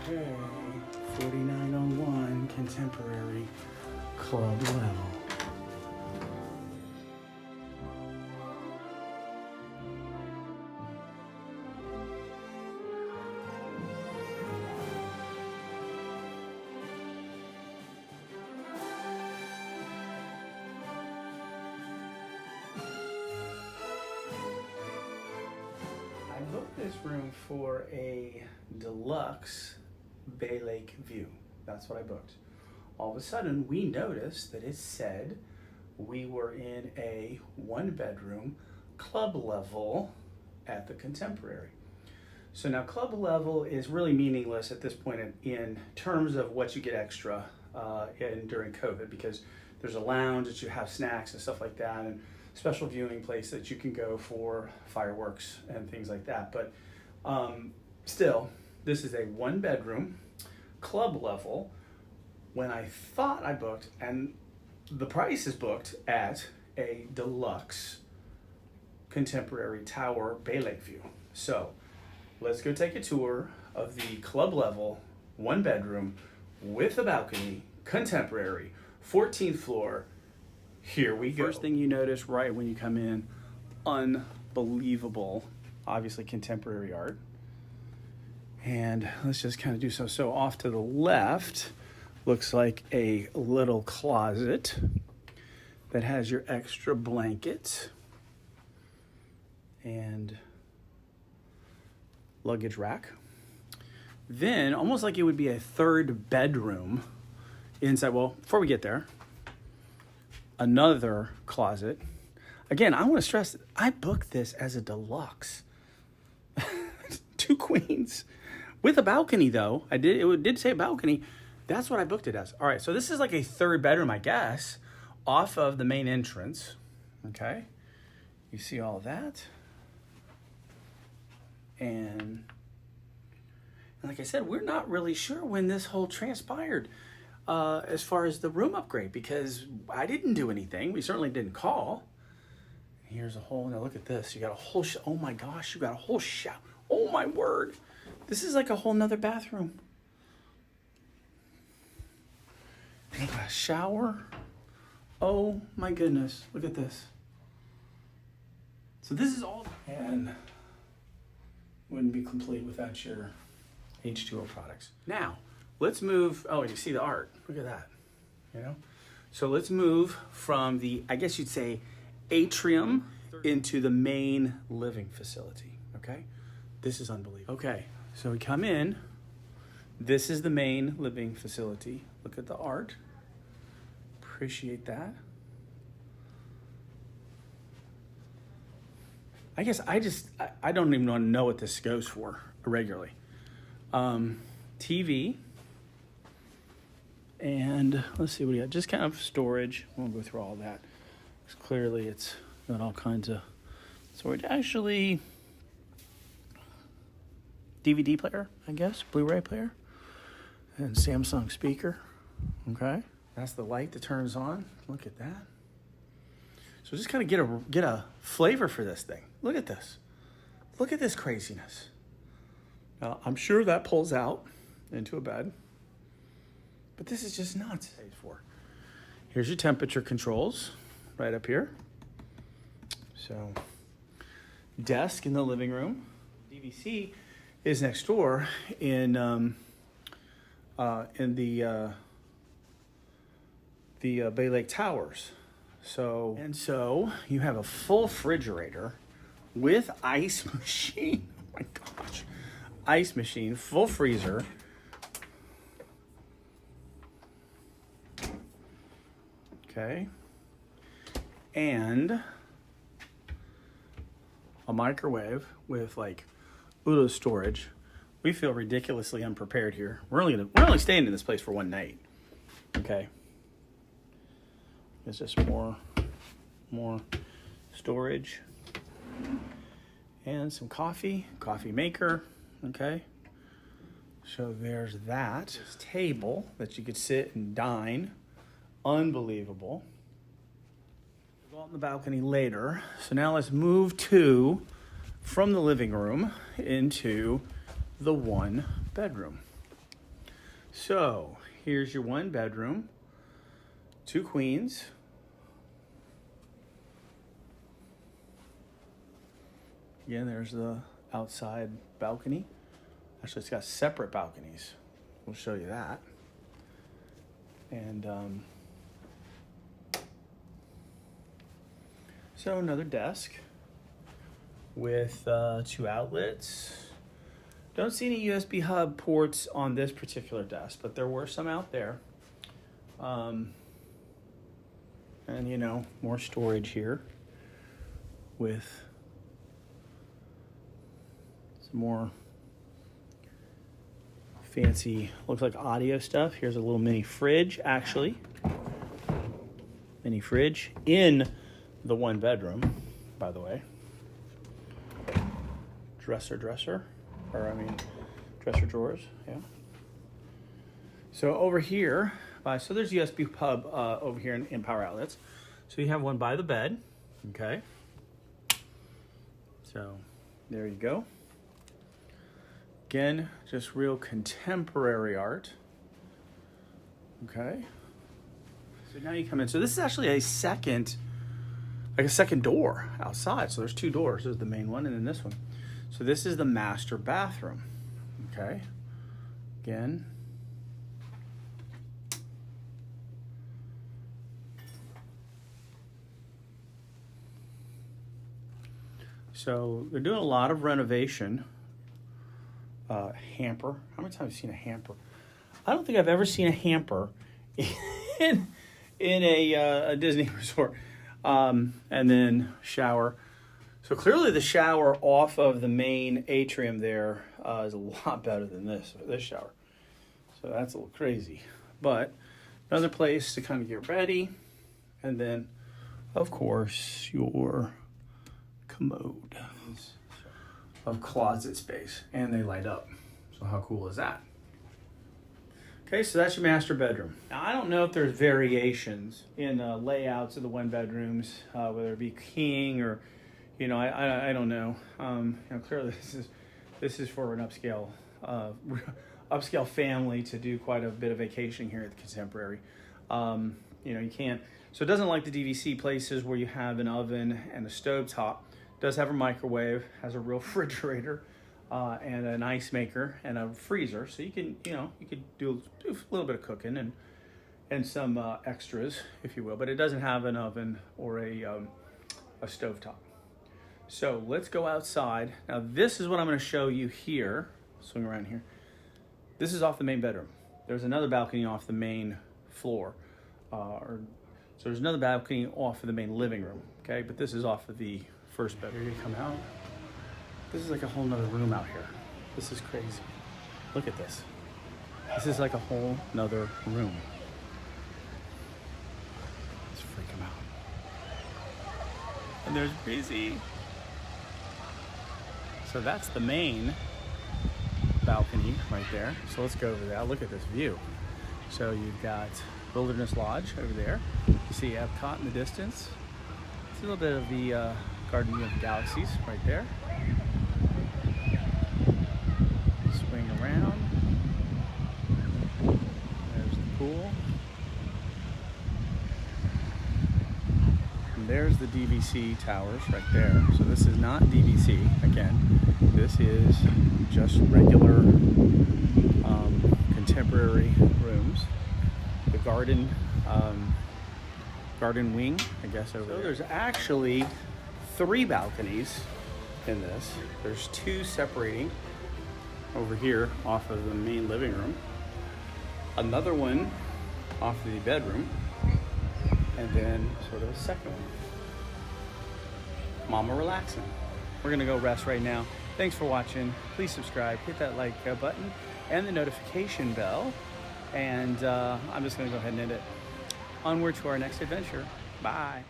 Okay, 4901 contemporary club level. I booked this room for a deluxe Bay Lake view. That's what I booked. All of a sudden, we noticed that it said we were in a one-bedroom club level at the Contemporary. So now club level is really meaningless at this point in terms of what you get extra during COVID, because there's a lounge that you have snacks and stuff like that, and special viewing place that you can go for fireworks and things like that. But still, this is a one-bedroom club level. When I thought I booked, and the price is booked at a deluxe contemporary tower Bay Lake view. So let's go take a tour of the club level, one bedroom with a balcony, contemporary, 14th floor. Here we go. First thing you notice right when you come in, unbelievable, obviously contemporary art. And let's just kind of do so. So off to the left, looks like a little closet that has your extra blankets and luggage rack. Then, almost like it would be a third bedroom inside. Well, before we get there, another closet. Again, I want to stress that I booked this as a deluxe. 2 queens with a balcony, though. It did say balcony. That's what I booked it as. All right, so this is like a third bedroom, I guess, off of the main entrance. Okay, you see all of that. And like I said, we're not really sure when this whole transpired as far as the room upgrade, because I didn't do anything. We certainly didn't call. Here's a whole, now look at this. You got a whole, oh my gosh, you got a whole shower. Oh my word. This is like a whole nother bathroom. A shower. Oh my goodness, look at this. So this is all, and wouldn't be complete without your H2O products. Now, let's move, oh, you see the art, look at that, you know? So let's move from the, I guess you'd say, atrium into the main living facility, okay? This is unbelievable. Okay, so we come in, this is the main living facility. Look at the art. Appreciate that. I guess I don't even want to know what this goes for regularly. TV. And let's see what we got. Just kind of storage. I won't go through all that. Because clearly it's got all kinds of storage. Actually, DVD player, I guess. Blu-ray player. And Samsung speaker. Okay. That's the light that turns on. Look at that. So just kind of get a flavor for this thing. Look at this. Look at this craziness. Now, I'm sure that pulls out into a bed. But this is just nuts. Here's your temperature controls right up here. So, desk in the living room. DVC is next door in the Bay Lake Towers. So you have a full refrigerator with ice machine. Oh my gosh. Ice machine, full freezer. Okay. And a microwave with like oodles of storage. We feel ridiculously unprepared here. We're only staying in this place for one night. Okay. It's just more storage and some coffee maker. Okay. So there's that. This table that you could sit and dine. Unbelievable. We'll go out on the balcony later. So now let's move from the living room into the one bedroom. So here's your 1 bedroom, 2 queens. Again, there's the outside balcony. Actually, it's got separate balconies. We'll show you that. And so another desk with 2 outlets. Don't see any USB hub ports on this particular desk, but there were some out there. And you know, more storage here with some more fancy, looks like audio stuff. Here's a little mini fridge, actually. Mini fridge in the 1 bedroom, by the way. Dresser, dresser drawers, yeah. So over here, so there's USB hub over here in power outlets. So you have one by the bed, okay? So there you go. Again, just real contemporary art. Okay. So now you come in. So this is actually a second door outside. So there's 2 doors. There's the main one and then this one. So this is the master bathroom. Okay. Again. So they're doing a lot of renovation. Hamper. How many times have you seen a hamper? I don't think I've ever seen a hamper in a Disney resort. And then shower. So clearly the shower off of the main atrium there is a lot better than this shower. So that's a little crazy. But another place to kind of get ready. And then, of course, your commode of closet space. And they light up. So how cool is that? Okay, so that's your master bedroom. Now, I don't know if there's variations in layouts of the 1 bedrooms, whether it be king or, you know, I don't know. You know, clearly this is for an upscale family to do quite a bit of vacationing here at the Contemporary. You know, you can't. So it doesn't like the DVC places where you have an oven and a stovetop. It does have a microwave, has a real refrigerator. And an ice maker and a freezer, so you can, you know, you could do a little bit of cooking and some extras, if you will. But it doesn't have an oven or a stovetop. So let's go outside. Now this is what I'm going to show you here. Swing around here. This is off the main bedroom. There's another balcony off the main floor, so there's another balcony off of the main living room. Okay, but this is off of the first bedroom. Here you come out. This is like a whole nother room out here. This is crazy. Look at this. This is like a whole nother room. Let's freak him out. And there's Breezy. So that's the main balcony right there. So let's go over there. Look at this view. So you've got Wilderness Lodge over there. You see Epcot in the distance. It's a little bit of the Garden of the Galaxies right there. Swing around. There's the pool. And there's the DVC towers right there. So this is not DVC, again. This is just regular contemporary rooms. The garden wing, I guess, over there. There's actually 3 balconies in this. There's 2 separating over here off of the main living room. Another one off the bedroom. And then sort of a second one. Mama relaxing. We're gonna go rest right now. Thanks for watching. Please subscribe, hit that like button and the notification bell. And I'm just gonna go ahead and end it. Onward to our next adventure. Bye.